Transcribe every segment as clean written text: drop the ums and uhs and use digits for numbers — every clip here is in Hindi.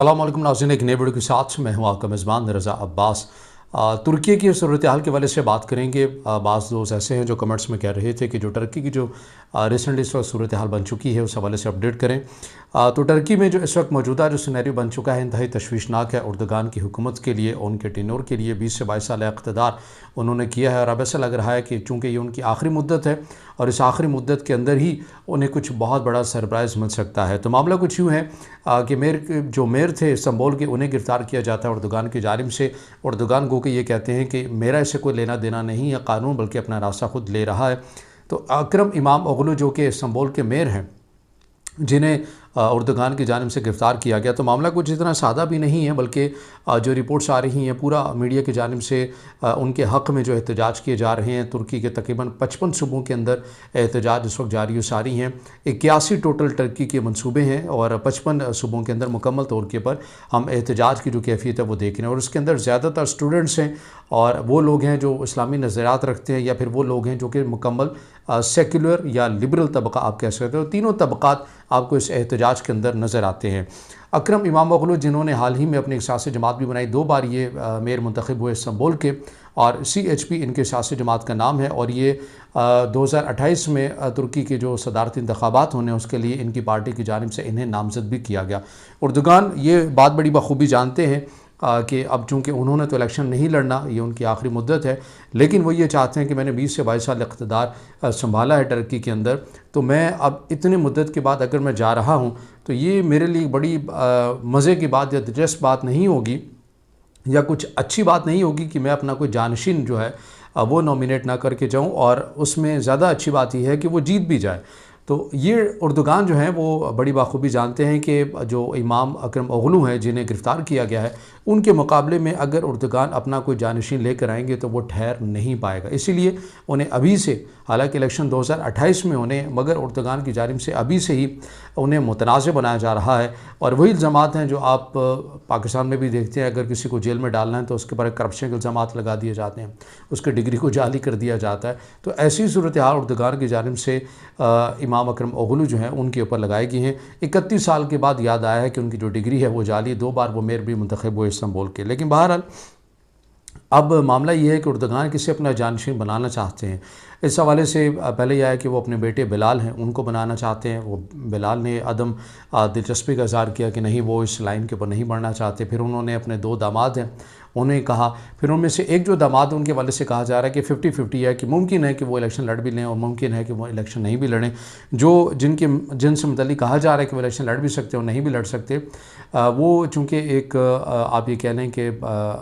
अस्सलामुअलैकुम नाज़रीन, एक नए वीडियो के साथ मैं हूं आपका मेज़बान रज़ा अब्बास। तुर्की की सूरत हाल के हवाले से बात करेंगे। बाज़ दोस्त ऐसे हैं जो कमेंट्स में कह रहे थे कि जो टर्की की जो रिसेंटली इस वक्त सूरत हाल बन चुकी है उस हवाले से अपडेट करें। तो टर्की में जो इस वक्त मौजूदा जो सिनेरियो बन चुका है इंतहाई तशवीशनाक है। उर्दगान की हुकूमत के लिए और उनके टेन्योर के लिए 20 से 22 साल इक़्तिदार उन्होंने किया है और अब ऐसा लग रहा है कि चूँकि ये उनकी आखिरी मुद्दत है और इस आखिरी मुद्दत के अंदर ही उन्हें कुछ बहुत बड़ा सरप्राइज़ मिल सकता है। तो मामला कुछ यूँ है कि मेयर थे इस्तांबुल के, उन्हें गिरफ़्तार किया जाता है उर्दगान की जानिब से। उर्दगान गो के ये कहते हैं कि मेरा इससे कोई लेना देना नहीं है कानून, बल्कि अपना रास्ता खुद ले रहा है। तो अकरम इमामोगलू जो कि इस्तांबुल के मेयर हैं, जिन्हें उर्दगान की जानिब से गिरफ़्तार किया गया, तो मामला कुछ इतना सादा भी नहीं है, बल्कि जो रिपोर्ट्स आ रही हैं पूरा मीडिया की जानिब से उनके हक़ में जो एहतजाज किए जा रहे हैं। तुर्की के तकरीबन 55 सूबों के अंदर एहतजाज इस वक्त जारी व सारी हैं। 81 टोटल टर्की के मनसूबे हैं और 55 सूबों के अंदर मुकम्मल तौर के पर हम एहतजाज की जो कैफियत है वो देख रहे हैं। और उसके अंदर ज़्यादातर स्टूडेंट्स हैं और वो लोग हैं जो इस्लामी नज़रियात रखते हैं, या फिर वो लोग हैं जो कि मुकम्मल सेकुलर या लिबरल तबका आप कह सकते हो। तीनों तबक़ात आपको इस एहतजाज के अंदर नज़र आते हैं। अकरम इमामोगलू जिन्होंने हाल ही में अपनी एक सियासी जमात भी बनाई, 2 बार ये मेयर मुंतखब हुए इस्तांबुल के, और CHP इनके सियासी जमात का नाम है। और ये 2028 में तुर्की के जो सदारती इंतखाबात होने उसके लिए इनकी पार्टी की जानिब से इन्हें नामज़द भी किया गया। उर्दगान ये बात बड़ी बखूबी जानते हैं कि अब चूँकि उन्होंने तो इलेक्शन नहीं लड़ना, ये उनकी आखिरी मुद्दत है, लेकिन वो ये चाहते हैं कि मैंने 20 से 22 साल इक़्तिदार संभाला है टर्की के अंदर, तो मैं अब इतनी मुद्दत के बाद अगर मैं जा रहा हूँ तो ये मेरे लिए बड़ी मज़े की बात या दिलचस्प बात नहीं होगी, या कुछ अच्छी बात नहीं होगी कि मैं अपना कोई जानशीन जो है वो नॉमिनेट ना करके जाऊँ, और उसमें ज़्यादा अच्छी बात यह है कि वो जीत भी जाए। तो ये उर्दगान जो हैं वो बड़ी बाखूबी जानते हैं कि जो इमाम अकरम ओगलू हैं जिन्हें गिरफ़्तार किया गया है, उनके मुकाबले में अगर उर्दगान अपना कोई जानशीन लेकर आएंगे तो वो ठहर नहीं पाएगा। इसीलिए उन्हें अभी से, हालांकि इलेक्शन 2028 में होने, मगर उर्दगान की जानिब से अभी से ही उन्हें मुतनाज़ बनाया जा रहा है। और वही इल्ज़ामात हैं जो आप पाकिस्तान में भी देखते हैं, अगर किसी को जेल में डालना है तो उसके पर करप्शन के इल्ज़ामात लगा दिए जाते हैं, उसकी डिग्री को जाली कर दिया जाता है। तो ऐसी सूरत हाल उर्दगान की जानिब से इमाम अकरम ओगलू जो हैं उनके ऊपर लगाई गई हैं। 31 साल के बाद याद आया है कि उनकी जो डिग्री है वो जाली, 2 बार वो मेयर भी मुंतखब हुए इस्तांबुल के। लेकिन बहरहाल अब मामला ये है कि उर्दगान किसे अपना जानशीन बनाना चाहते हैं। इस हवाले से पहले यह है कि वो अपने बेटे बिलाल हैं उनको बनाना चाहते हैं। वो बिलाल ने अदम दिलचस्पी का इज़हार किया कि नहीं, वो इस लाइन के ऊपर नहीं बढ़ना चाहते। फिर उन्होंने अपने 2 दामाद हैं उन्हें कहा, फिर उनमें से एक जो दामाद उनके वाले से कहा जा रहा है कि 50-50 है, कि मुमकिन है कि वो इलेक्शन लड़ भी लें और मुमकिन है कि वो इलेक्शन नहीं भी लड़ें। जो जिनसे मुतल्लिक़ कहा जा रहा है कि वो इलेक्शन लड़ भी सकते और नहीं भी लड़ सकते, वो चूँकि एक आप ये कह लें कि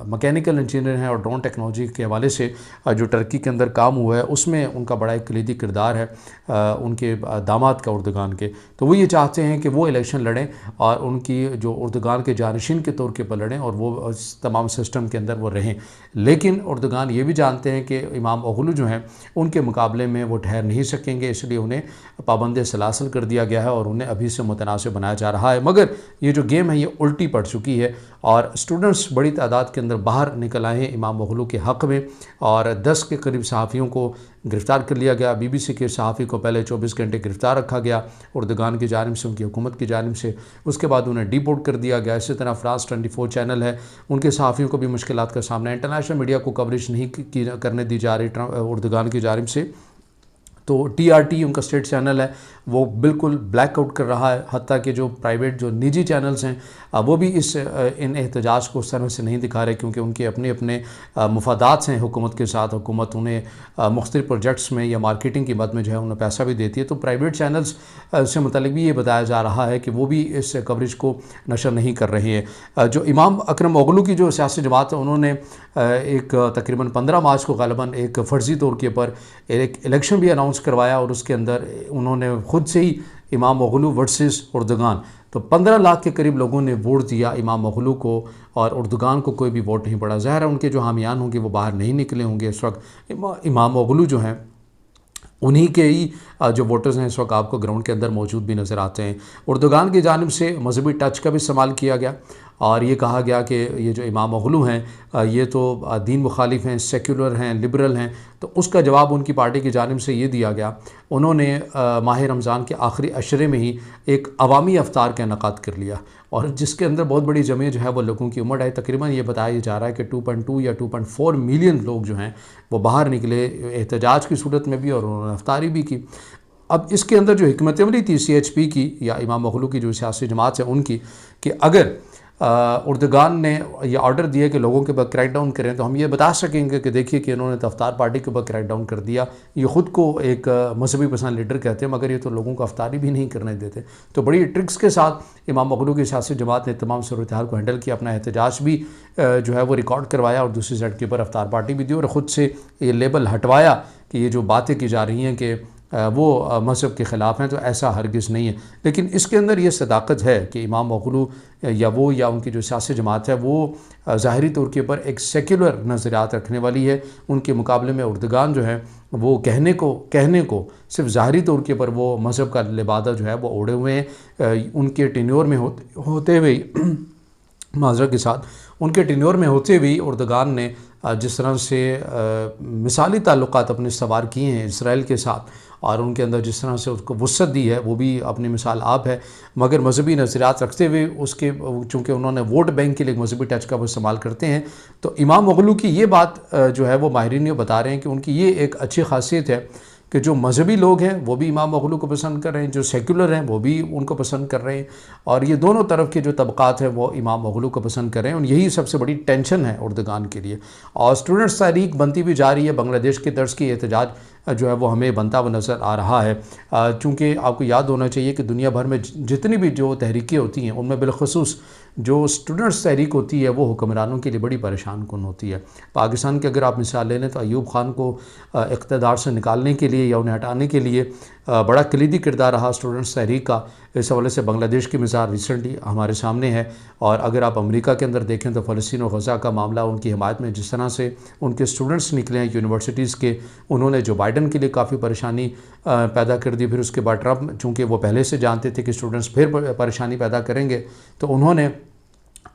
मैकेनिकल इंजीनियर हैं और ड्रोन टेक्नोलॉजी के हवाले से जो टर्की के अंदर काम हुआ है उसमें उनका बड़ा एक कलीदी किरदार है उनके दामाद का उर्दगान के। तो वो ये चाहते हैं कि वो इलेक्शन लड़ें और उनकी जो उर्दगान के जानशीन के तौर के पर लड़ें और वो तमाम सिस्टम के अंदर वो रहें। लेकिन उर्दगान ये भी जानते हैं कि इमाम ओगलू जो हैं उनके मुकाबले में वो ठहर नहीं सकेंगे, इसलिए उन्हें पाबंद सलासल कर दिया गया है और उन्हें अभी से मुतनासिब बनाया जा रहा है। मगर ये जो गेम है ये उल्टी पड़ चुकी है और स्टूडेंट्स बड़ी तादाद के अंदर बाहर निकल आए हैं इमाम ओगलू के हक़ में, और 10 के करीब सहाफ़ियों को गिरफ़्तार कर लिया गया। BBC के सहाफ़ी को पहले 24 घंटे गिरफ़्तार रखा गया उर्दगान की जानिब से, उनकी हुकूमत की जानिब से, उसके बाद उन्हें डिपोर्ट कर दिया गया। इसी तरह फ्रांस 24 चैनल है, उनके सहाफ़ियों को भी मुश्किलात का सामना है। इंटरनेशनल मीडिया को कवरेज नहीं करने दी जा रही उर्दगान की जानिब से। तो TRT उनका स्टेट चैनल है वो बिल्कुल ब्लैकआउट कर रहा है, हत्ता कि जो प्राइवेट जो निजी चैनल्स हैं वो भी इन एहतजाज को उस तरह से नहीं दिखा रहे, क्योंकि उनके अपने अपने मुफादात हैं हुकूमत के साथ। हुकूमत उन्हें मुख्तलिफ प्रोजेक्ट्स में या मार्केटिंग की मद में जो है उन्हें पैसा भी देती है। तो प्राइवेट चैनल्स से मुतालिक भी ये बताया जा रहा है कि वो भी इस कवरेज को नशर नहीं कर रहे हैं। जो इमाम अकरम ओगलू की जो सियासी जमात है उन्होंने एक तकरीबन 15 मार्च को ग़ालिबन एक फ़र्ज़ी तौर के ऊपर एक इलेक्शन भी अनाउंस करवाया और उसके अंदर उन्होंने खुद से ही इमाम ओगलू वर्सेस उर्दगान, तो 15 लाख के करीब लोगों ने वोट दिया इमाम ओगलू को और उर्दगान को कोई भी वोट नहीं पड़ा। ज़ाहिर है उनके जो हामियान होंगे वो बाहर नहीं निकले होंगे। इस वक्त इमाम ओगलू जो हैं उन्हीं के ही जो वोटर्स हैं इस वक्त आपको ग्राउंड के अंदर मौजूद भी नज़र आते हैं। उर्दगान की जानिब से मजहबी टच का भी इस्तेमाल किया गया और ये कहा गया कि ये जो इमाम ओगलू हैं ये तो दीन मुखालिफ हैं, सेक्युलर हैं, लिबरल हैं। तो उसका जवाब उनकी पार्टी की जानिब से ये दिया गया, उन्होंने माह रमज़ान के आखिरी अशरे में ही एक अवामी अफ्तार का इनेकाद कर लिया, और जिसके अंदर बहुत बड़ी जमे जो है वो लोगों की उमड़ आई। तकरीबन ये बताया जा रहा है कि 2.2 या 2.4 मिलियन लोग जो हैं वो बाहर निकले एहतजाज की सूरत में भी, और उन्होंने अफ्तारी भी की। अब इसके अंदर जो हिकमत अमली थी CHP की या इमाम ओगलू की जो सियासी जमात है उनकी, कि अगर उर्दगान ने यह ऑर्डर दिया कि लोगों के ऊपर क्रैकडाउन करें, तो हम ये बता सकेंगे कि देखिए कि इन्होंने तो अफ्तार पार्टी के ऊपर क्रैकडाउन कर दिया। ये ख़ुद को एक मजहबी पसंद लीडर कहते हैं, मगर ये तो लोगों को अफ्तारी भी नहीं करने देते। तो बड़ी ट्रिक्स के साथ इमाम ओगलू की सियासी जमात ने तमाम सूरत हाल को हैंडल किया, अपना एहतजाज भी जो है वो रिकॉर्ड करवाया, और दूसरी साइड के ऊपर अफ्तार पार्टी भी दी, और ख़ुद से ये लेबल हटवाया कि ये जो बातें की जा रही हैं कि वो मज़हब के ख़िलाफ़ हैं, तो ऐसा हरगिज़ नहीं है। लेकिन इसके अंदर ये सदाकत है कि इमाम ओगलू या उनकी जो सियासी जमात है वो ज़ाहिरी तौर के ऊपर एक सेक्युलर नज़रियात रखने वाली है। उनके मुकाबले में उर्दगान जो है वो कहने को सिर्फ ज़ाहिरी तौर के ऊपर वो मज़हब का लिबादा जो है वो ओढ़े हुए हैं। उनके टेन्योर में होते हुए माजरत के साथ उनके टेन्योर में होते हुए उर्दगान ने जिस तरह से मिसाली ताल्लुकात अपने सवार किए हैं इसराइल के साथ, और उनके अंदर जिस तरह से उसको वुसअत दी है, वो भी अपनी मिसाल आप है। मगर मजहबी नज़रियात रखते हुए उसके, चूँकि उन्होंने वोट बैंक के लिए एक मजहबी टच का वो इस्तेमाल करते हैं, तो इमाम ओगलू की ये बात जो है वो माहिरीन बता रहे हैं कि उनकी ये एक अच्छी खासियत है कि जो मजहबी लोग हैं वो भी इमाम ओगलू को पसंद कर रहे हैं, जो सेक्युलर हैं वो भी उनको पसंद कर रहे हैं, और ये दोनों तरफ के जो तबक़ात हैं वो इमाम ओगलू को पसंद कर रहे हैं। और यही सबसे बड़ी टेंशन है उर्दगान के लिए। और स्टूडेंट्स तारीख बनती भी जा रही है, बांग्लादेश के तर्ज की एहतजाज जो है वो हमें बनता हुआ नज़र आ रहा है। चूँकि आपको याद होना चाहिए कि दुनिया भर में जितनी भी जो तहरीकें होती हैं उनमें बिलखसूस जो स्टूडेंट्स तहरीक होती है वो हुक्मरानों के लिए बड़ी परेशान कुन होती है। पाकिस्तान की अगर आप मिसाल ले लें तो अयूब ख़ान को इक़्तिदार से निकालने के लिए या उन्हें हटाने के लिए बड़ा कलीदी किरदार रहा स्टूडेंट्स तहरीक का। इस हवाले से बांग्लादेश की मिसाल रिसेंटली हमारे सामने है, और अगर आप अमेरिका के अंदर देखें तो फ़लस्तीन और गज़ा का मामला, उनकी हिमायत में जिस तरह से उनके स्टूडेंट्स निकले हैं यूनिवर्सिटीज़ के, उन्होंने जो बाइडन के लिए काफ़ी परेशानी पैदा कर दी। फिर उसके बाद ट्रंप, चूँकि वो पहले से जानते थे कि स्टूडेंट्स फिर परेशानी पैदा करेंगे, तो उन्होंने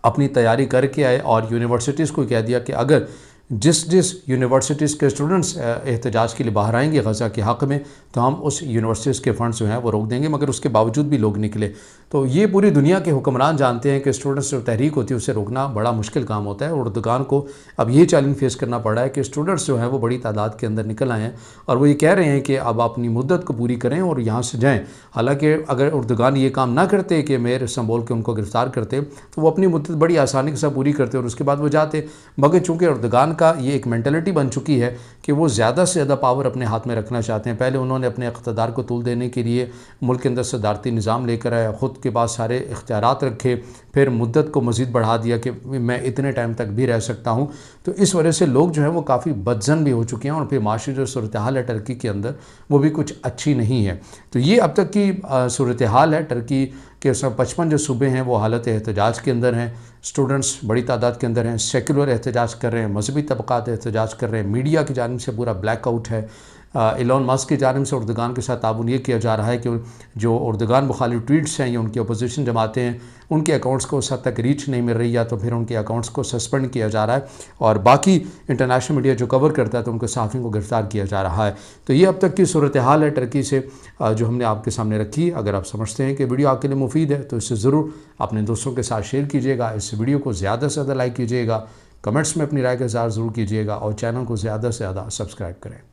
अपनी तैयारी करके आए और यूनिवर्सिटीज़ को कह दिया कि अगर जिस यूनिवर्सिटीज़ के स्टूडेंट्स एहतजाज के लिए बाहर आएंगे गज़ा के हक़ में, तो हम उस यूनिवर्सिटीज़ के फ़ंड्स जो हैं वो रोक देंगे। मगर उसके बावजूद भी लोग निकले। तो ये पूरी दुनिया के हुक्मरान जानते हैं कि स्टूडेंट्स जो तहरीक होती है उसे रोकना बड़ा मुश्किल काम होता है। और उर्दगान को अब ये चैलेंज फेस करना पड़ा है कि स्टूडेंट्स जो हैं वो बड़ी तादाद के अंदर निकल आए हैं, और वो ये कह रहे हैं कि अब अपनी मुद्दत को पूरी करें और यहाँ से जाएँ। हालाँकि अगर उर्दगान ये काम ना करते कि मेयर संबोल के उनको गिरफ़्तार करते, तो वो अपनी मुद्दत बड़ी आसानी के साथ पूरी करते और उसके बाद वो जाते। मगर चूँकि उर्दगान का ये एक मेंटालिटी बन चुकी है कि वो ज़्यादा से ज़्यादा पावर अपने हाथ में रखना चाहते हैं। पहले उन्होंने अपने इक़्तिदार को तूल देने के लिए मुल्क के अंदर सदारती निज़ाम लेकर आया, ख़ुद के पास सारे इख्तियारात रखे, फिर मुद्दत को मज़ीद बढ़ा दिया कि मैं इतने टाइम तक भी रह सकता हूँ। तो इस वजह से लोग जो हैं वो काफ़ी बदज़न भी हो चुके हैं, और फिर माशी जो सूरत हाल है टर्की के अंदर वो भी कुछ अच्छी नहीं है। तो ये अब तक की सूरत हाल है टर्की के। 55 जो सूबे हैं वो हालत एहतजाज के अंदर हैं, स्टूडेंट्स बड़ी तादाद के अंदर हैं, सेक्युलर एहतजाज कर रहे हैं, मजहबी तबक़ात एहतजाज कर रहे हैं, मीडिया की जानिब से पूरा ब्लैकआउट है। एलोन मस्क की जानिब से उर्दगान के साथ ताउन ये किया जा रहा है कि जो उर्दगान मुखालिफ ट्वीट्स हैं या उनकी अपोजिशन जमातें हैं उनके अकाउंट्स को उस हद तक रीच नहीं मिल रही, या तो फिर उनके अकाउंट्स को सस्पेंड किया जा रहा है, और बाकी इंटरनेशनल मीडिया जो कवर करता है तो उनको सहाफ़ियों को गिरफ़्तार किया जा रहा है। तो ये अब तक की सूरत हाल है टर्की से जो हमने आपके सामने रखी। अगर आप समझते हैं कि वीडियो आपके लिए मुफीद है तो इसे ज़रूर अपने दोस्तों के साथ शेयर कीजिएगा, इस वीडियो को ज़्यादा से ज़्यादा लाइक कीजिएगा, कमेंट्स में अपनी राय का इज़हार ज़रूर कीजिएगा, और चैनल को ज़्यादा से ज़्यादा सब्सक्राइब करें।